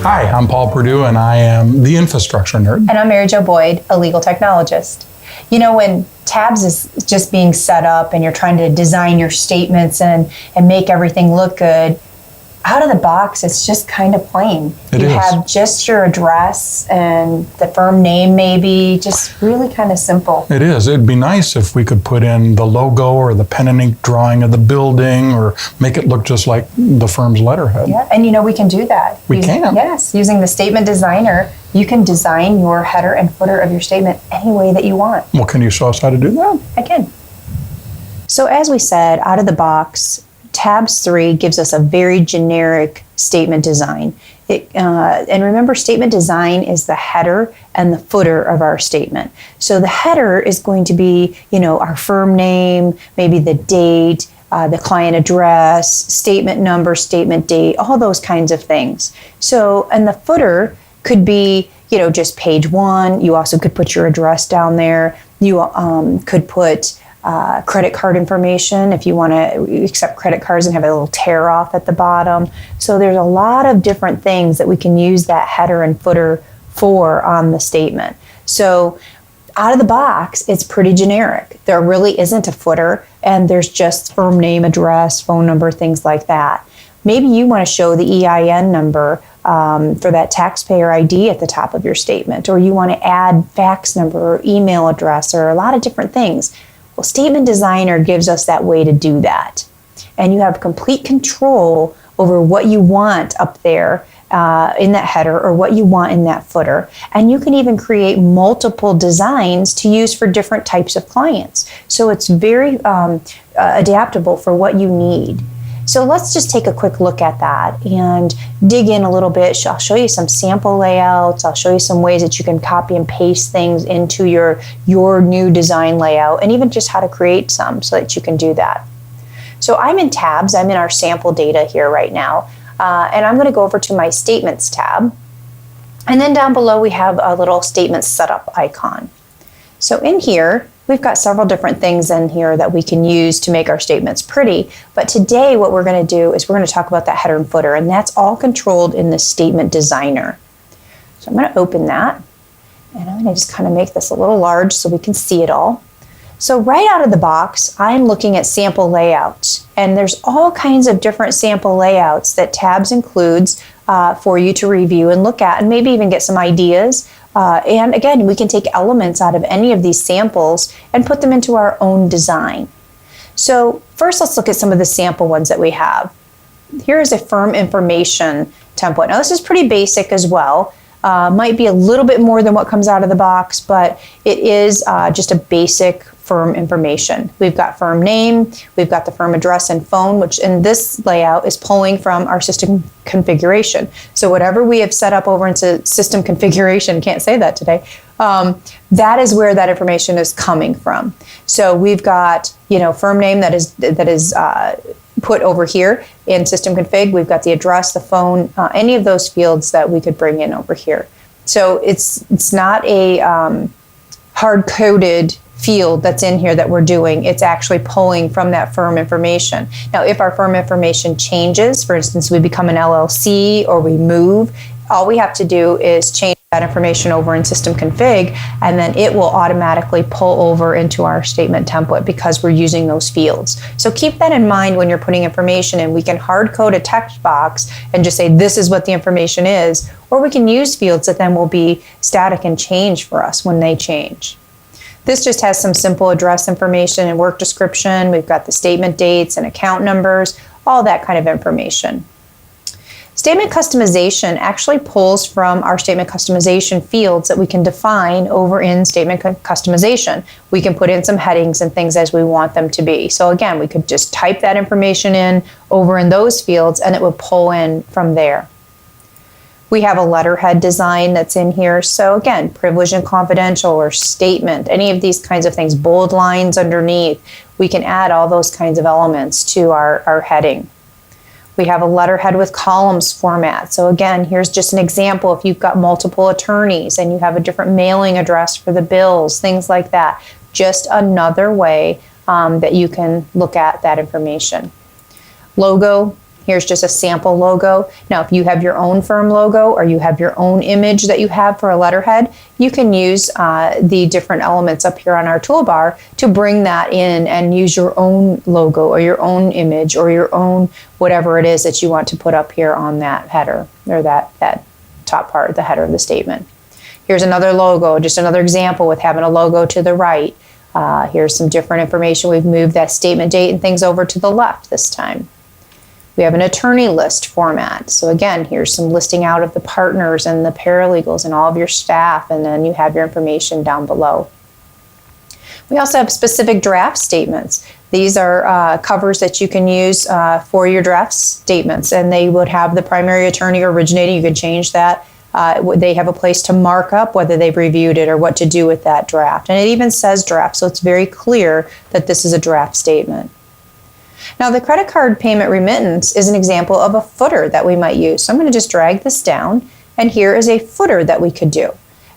Hi, I'm Paul Perdue, and I am the infrastructure nerd. And I'm Mary Jo Boyd, a legal technologist. You know, when Tabs is just being set up and you're trying to design your statements and make everything look good, out of the box, it's just kind of plain. You have just your address and the firm name, maybe, just really kind of simple. It is. It'd be nice if we could put in the logo or the pen and ink drawing of the building or make it look just like the firm's letterhead. Yeah, and you know, we can do that. We can. Yes, using the statement designer, you can design your header and footer of your statement any way that you want. Well, can you show us how to do that? I can. So as we said, out of the box, Tabs3 gives us a very generic statement design. And remember, statement design is the header and the footer of our statement. So the header is going to be, you know, our firm name, maybe the date, the client address, statement number, statement date, all those kinds of things. So, and the footer could be, you know, just page one. You also could put your address down there. You could put credit card information if you want to accept credit cards and have a little tear off at the bottom. So there's a lot of different things that we can use that header and footer for on the statement. So out of the box, it's pretty generic. There really isn't a footer, and there's just firm name, address, phone number, things like that. Maybe you want to show the EIN number for that taxpayer ID at the top of your statement, or you want to add fax number or email address or a lot of different things. Well, Statement Designer gives us that way to do that. And you have complete control over what you want up there in that header or what you want in that footer. And you can even create multiple designs to use for different types of clients. So it's very adaptable for what you need. So let's just take a quick look at that and dig in a little bit. I'll show you some sample layouts. I'll show you some ways that you can copy and paste things into your new design layout, and even just how to create some so that you can do that. So I'm in Tabs. I'm in our sample data here right now. And I'm going to go over to my Statements tab. And then down below we have a little Statement Setup icon. So in here, we've got several different things in here that we can use to make our statements pretty. But today what we're going to do is we're going to talk about that header and footer, and that's all controlled in the Statement Designer. So I'm going to open that, and I'm going to just kind of make this a little large so we can see it all. So right out of the box, I'm looking at sample layouts, and there's all kinds of different sample layouts that Tabs includes for you to review and look at, and maybe even get some ideas. And again, we can take elements out of any of these samples and put them into our own design. So first, let's look at some of the sample ones that we have. Here is a firm information template. Now this is pretty basic as well. Might be a little bit more than what comes out of the box, but it is just a basic firm information. We've got firm name, we've got the firm address and phone, which in this layout is pulling from our system configuration. So whatever we have set up over into system configuration, can't say that today, that is where that information is coming from. So we've got, you know, firm name that is put over here in system config. We've got the address, the phone, any of those fields that we could bring in over here. So it's not a hard-coded field that's in here that we're doing. It's actually pulling from that firm information. Now, if our firm information changes, for instance, we become an LLC or we move, all we have to do is change that information over in system config, and then it will automatically pull over into our statement template because we're using those fields. So keep that in mind when you're putting information in. We can hard code a text box and just say this is what the information is, or we can use fields that then will be static and change for us when they change. This just has some simple address information and work description. We've got the statement dates and account numbers, all that kind of information. Statement customization actually pulls from our statement customization fields that we can define over in statement customization. We can put in some headings and things as we want them to be. So again, we could just type that information in over in those fields and it would pull in from there. We have a letterhead design that's in here. So again, privileged and confidential or statement, any of these kinds of things, bold lines underneath, we can add all those kinds of elements to our heading. We have a letterhead with columns format. So again, here's just an example. If you've got multiple attorneys and you have a different mailing address for the bills, things like that, just another way that you can look at that information. Logo, Here's just a sample logo. Now, if you have your own firm logo or you have your own image that you have for a letterhead, you can use the different elements up here on our toolbar to bring that in and use your own logo or your own image or your own whatever it is that you want to put up here on that header or that top part, the header of the statement. Here's another logo, just another example with having a logo to the right. Here's some different information. We've moved that statement date and things over to the left this time. We have an attorney list format. So again, here's some listing out of the partners and the paralegals and all of your staff, and then you have your information down below. We also have specific draft statements. These are covers that you can use for your draft statements, and they would have the primary attorney originating. You can change that. They have a place to mark up whether they've reviewed it or what to do with that draft. And it even says draft, so it's very clear that this is a draft statement. Now, the credit card payment remittance is an example of a footer that we might use. So I'm going to just drag this down, and here is a footer that we could do.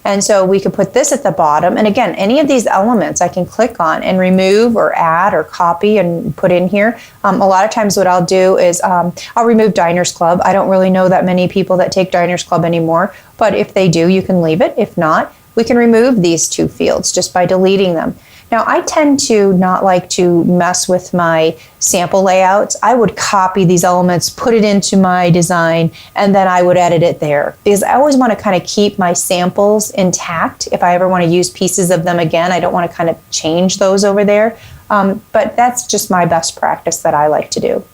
And so we could put this at the bottom. And again, any of these elements I can click on and remove or add or copy and put in here. A lot of times what I'll do is I'll remove Diners Club. I don't really know that many people that take Diners Club anymore, but if they do, you can leave it. If not, we can remove these two fields just by deleting them. Now, I tend to not like to mess with my sample layouts. I would copy these elements, put it into my design, and then I would edit it there. Because I always want to kind of keep my samples intact. If I ever want to use pieces of them again, I don't want to kind of change those over there. But that's just my best practice that I like to do.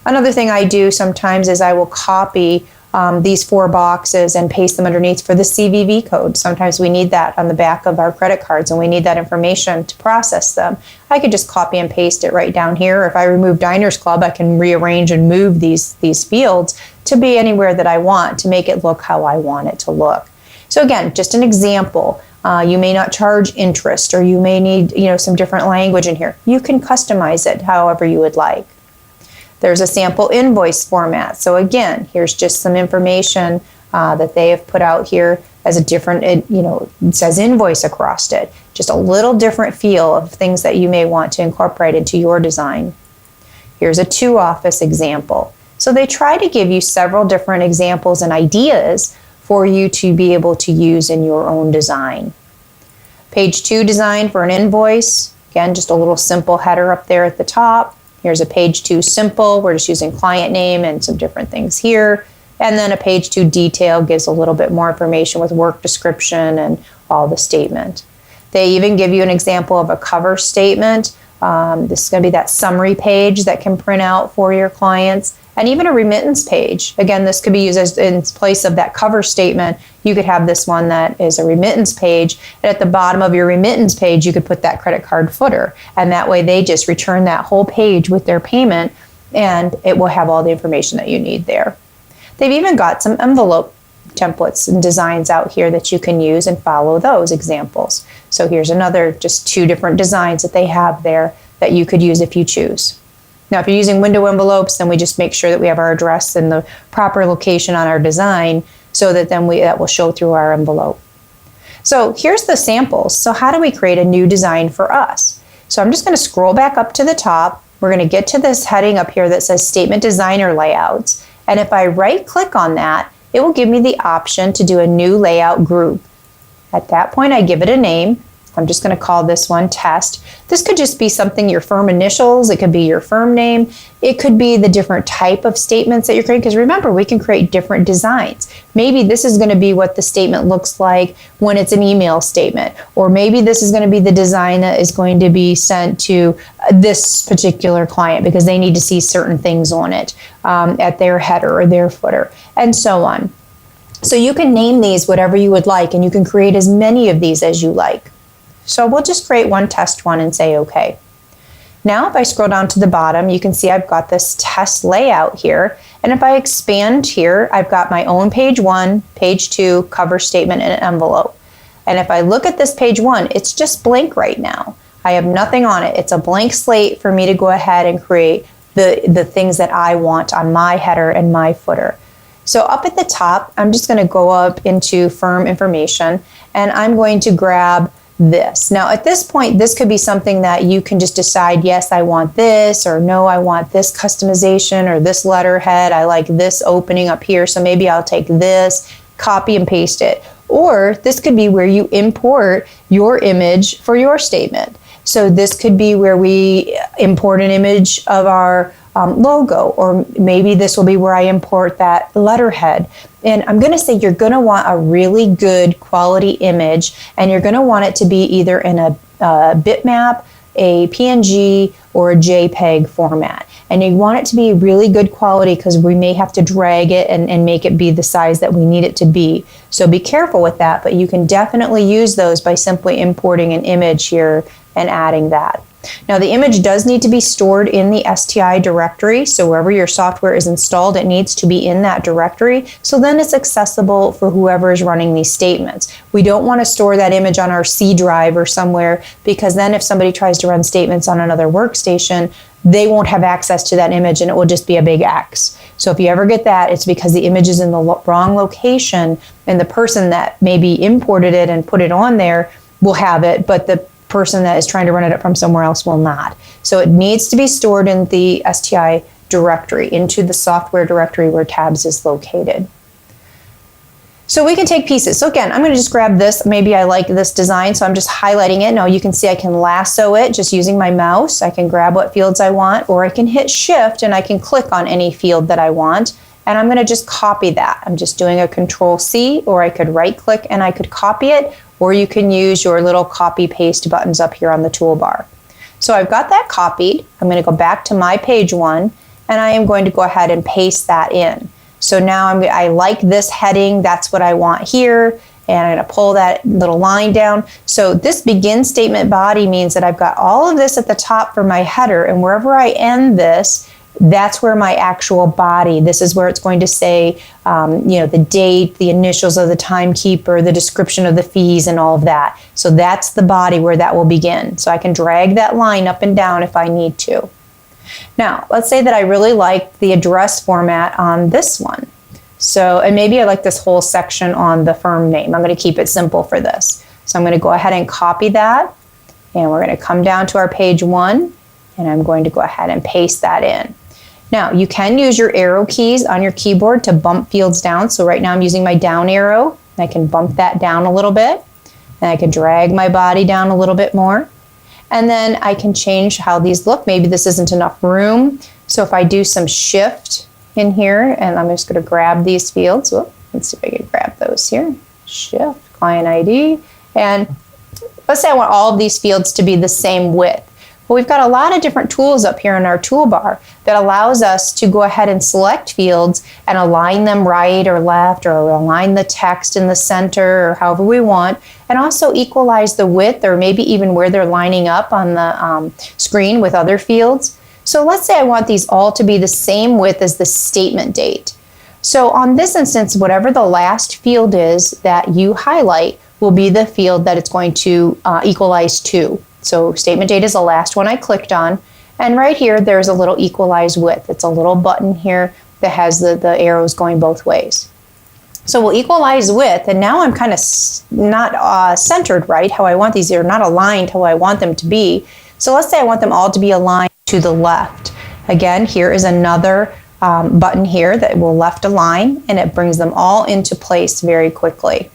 Another thing I do sometimes is I will copy these 4 boxes and paste them underneath for the CVV code. Sometimes we need that on the back of our credit cards and we need that information to process them. I could just copy and paste it right down here. If I remove Diners Club, I can rearrange and move these fields to be anywhere that I want to make it look how I want it to look. So again, just an example. You may not charge interest, or you may need some different language in here. You can customize it however you would like. There's a sample invoice format. So again, here's just some information that they have put out here as a different, it says invoice across it. Just a little different feel of things that you may want to incorporate into your design. Here's a to-office example. So they try to give you several different examples and ideas for you to be able to use in your own design. Page 2 design for an invoice. Again, just a little simple header up there at the top. Here's a page 2 simple. We're just using client name and some different things here. And then a page 2 detail gives a little bit more information with work description and all the statement. They even give you an example of a cover statement. This is going to be that summary page that can print out for your clients. And even a remittance page. Again, this could be used as in place of that cover statement. You could have this one that is a remittance page. And at the bottom of your remittance page, you could put that credit card footer. And that way they just return that whole page with their payment, and it will have all the information that you need there. They've even got some envelope templates and designs out here that you can use and follow those examples. So here's another, just 2 different designs that they have there that you could use if you choose. Now, if you're using window envelopes, then we just make sure that we have our address in the proper location on our design so that then that will show through our envelope. So here's the samples. So how do we create a new design for us? So I'm just going to scroll back up to the top. We're going to get to this heading up here that says Statement Designer Layouts. And if I right click on that, it will give me the option to do a new layout group. At that point, I give it a name. I'm just going to call this one Test. This could just be something, your firm initials. It could be your firm name. It could be the different type of statements that you're creating. Because remember, we can create different designs. Maybe this is going to be what the statement looks like when it's an email statement. Or maybe this is going to be the design that is going to be sent to this particular client because they need to see certain things on it at their header or their footer, and so on. So you can name these whatever you would like, and you can create as many of these as you like. So we'll just create one test one and say OK. Now if I scroll down to the bottom, you can see I've got this test layout here. And if I expand here, I've got my own page 1, page 2, cover statement, and an envelope. And if I look at this page 1, it's just blank right now. I have nothing on it. It's a blank slate for me to go ahead and create the things that I want on my header and my footer. So up at the top, I'm just going to go up into firm information, and I'm going to grab this. Now at this point, this could be something that you can just decide, yes, I want this, or no, I want this customization or this letterhead. I like this opening up here, so maybe I'll take this, copy and paste it. Or this could be where you import your image for your statement. So this could be where we import an image of our logo, or maybe this will be where I import that letterhead. And I'm going to say you're going to want a really good quality image, and you're going to want it to be either in a bitmap, a PNG, or a JPEG format. And you want it to be really good quality because we may have to drag it and make it be the size that we need it to be. So be careful with that, but you can definitely use those by simply importing an image here and adding that. Now the image does need to be stored in the STI directory, so wherever your software is installed, it needs to be in that directory, so then it's accessible for whoever is running these statements. We don't want to store that image on our C drive or somewhere, because then if somebody tries to run statements on another workstation, they won't have access to that image and it will just be a big X. So if you ever get that, it's because the image is in the wrong location, and the person that maybe imported it and put it on there will have it, but the person that is trying to run it from somewhere else will not. So it needs to be stored in the STI directory, into the software directory where Tabs is located. So we can take pieces. So again, I'm going to just grab this. Maybe I like this design, so I'm just highlighting it. Now you can see I can lasso it just using my mouse. I can grab what fields I want, or I can hit Shift and I can click on any field that I want. And I'm going to just copy that. I'm just doing a Control-C, or I could right-click and I could copy it, or you can use your little copy-paste buttons up here on the toolbar. So I've got that copied. I'm going to go back to my page one, and I am going to go ahead and paste that in. So now I like this heading. That's what I want here. And I'm going to pull that little line down. So this begin statement body means that I've got all of this at the top for my header, and wherever I end this, that's where my actual body, this is where it's going to say, the date, the initials of the timekeeper, the description of the fees, and all of that. So that's the body where that will begin. So I can drag that line up and down if I need to. Now, let's say that I really like the address format on this one. So, and maybe I like this whole section on the firm name. I'm going to keep it simple for this. So I'm going to go ahead and copy that, and we're going to come down to our page one, and I'm going to go ahead and paste that in. Now, you can use your arrow keys on your keyboard to bump fields down. So right now I'm using my down arrow. I can bump that down a little bit, and I can drag my body down a little bit more. And then I can change how these look. Maybe this isn't enough room. So if I do some shift in here, and I'm just going to grab these fields. Whoop, let's see if I can grab those here. Shift, client ID. And let's say I want all of these fields to be the same width. Well, we've got a lot of different tools up here in our toolbar that allows us to go ahead and select fields and align them right or left, or align the text in the center, or however we want, and also equalize the width, or maybe even where they're lining up on the screen with other fields. So let's say I want these all to be the same width as the statement date. So on this instance, whatever the last field is that you highlight will be the field that it's going to equalize to. So statement date is the last one I clicked on, and right here there's a little equalize width. It's a little button here that has the arrows going both ways. So we'll equalize width, and now I'm kind of not centered right how I want these. They're not aligned how I want them to be. So let's say I want them all to be aligned to the left. Again, here is another button here that will left align, and it brings them all into place very quickly.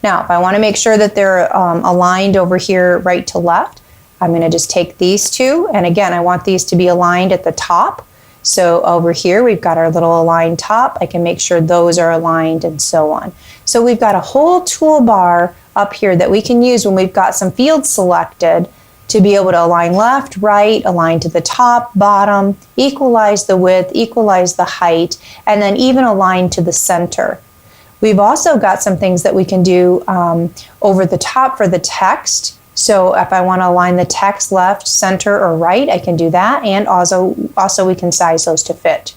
Now, if I want to make sure that they're aligned over here right to left, I'm going to just take these two, and again, I want these to be aligned at the top. So over here, we've got our little aligned top. I can make sure those are aligned, and so on. So we've got a whole toolbar up here that we can use when we've got some fields selected to be able to align left, right, align to the top, bottom, equalize the width, equalize the height, and then even align to the center. We've also got some things that we can do over the top for the text. So if I want to align the text left, center, or right, I can do that. And also we can size those to fit.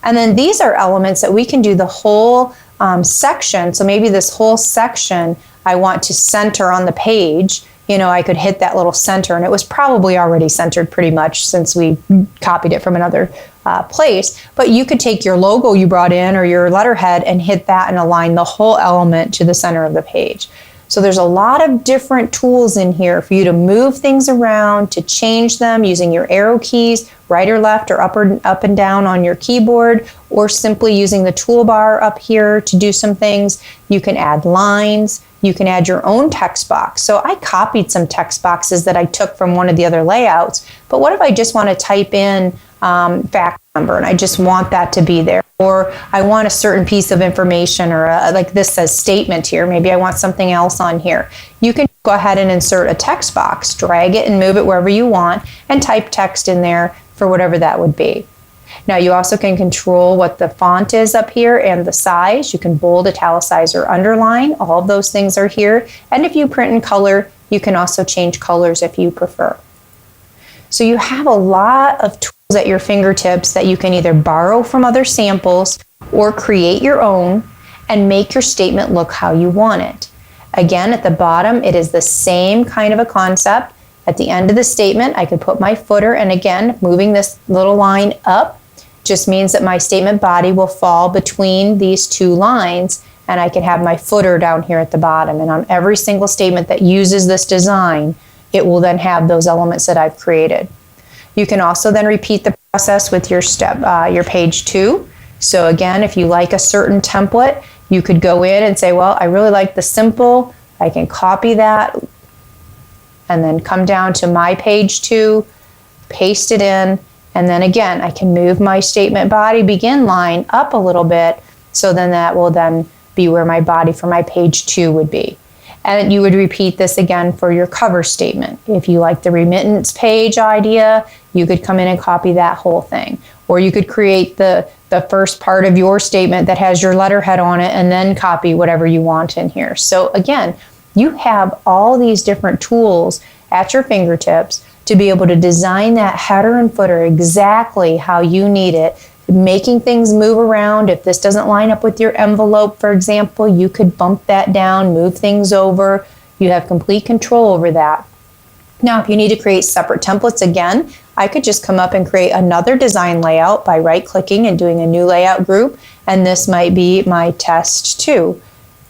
And then these are elements that we can do the whole section. So maybe this whole section I want to center on the page. I could hit that little center, and it was probably already centered pretty much since we copied it from another place. But you could take your logo you brought in or your letterhead and hit that and align the whole element to the center of the page. So there's a lot of different tools in here for you to move things around, to change them using your arrow keys, right or left or up and down on your keyboard, or simply using the toolbar up here to do some things. You can add lines. You can add your own text box. So I copied some text boxes that I took from one of the other layouts. But what if I just want to type in fax number and I just want that to be there? Or I want a certain piece of information, or like this says statement here. Maybe I want something else on here. You can go ahead and insert a text box, drag it and move it wherever you want, and type text in there for whatever that would be. Now you also can control what the font is up here and the size. You can bold, italicize, or underline. All of those things are here. And if you print in color, you can also change colors if you prefer. So you have a lot of tools at your fingertips that you can either borrow from other samples or create your own and make your statement look how you want it. Again, at the bottom, it is the same kind of a concept. At the end of the statement, I could put my footer, and again, moving this little line up just means that my statement body will fall between these two lines, and I can have my footer down here at the bottom. And on every single statement that uses this design, it will then have those elements that I've created. You can also then repeat the process with your your page 2. So again, if you like a certain template, you could go in and say, well, I really like the simple. I can copy that and then come down to my page 2, paste it in, and then again, I can move my statement body begin line up a little bit, so then that will then be where my body for my page 2 would be. And you would repeat this again for your cover statement. If you like the remittance page idea, you could come in and copy that whole thing. Or you could create the first part of your statement that has your letterhead on it and then copy whatever you want in here. So again, you have all these different tools at your fingertips to be able to design that header and footer exactly how you need it, making things move around. If this doesn't line up with your envelope, for example, you could bump that down, move things over. You have complete control over that. Now, if you need to create separate templates again, I could just come up and create another design layout by right-clicking and doing a new layout group, and this might be my test 2.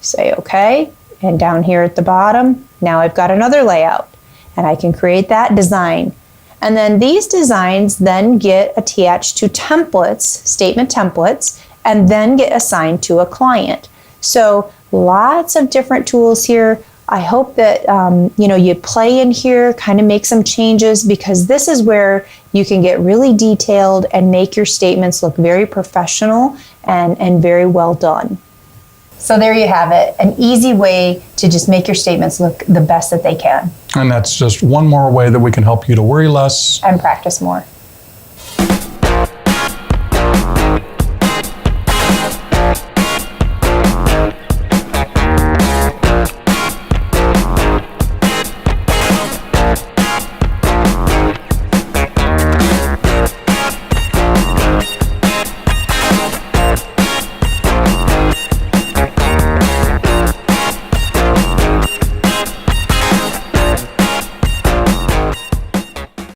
Say OK, and down here at the bottom, now I've got another layout, and I can create that design. And then these designs then get attached to templates, statement templates, and then get assigned to a client. So lots of different tools here. I hope that you play in here, kind of make some changes, because this is where you can get really detailed and make your statements look very professional and very well done. So there you have it, an easy way to just make your statements look the best that they can. And that's just one more way that we can help you to worry less and practice more.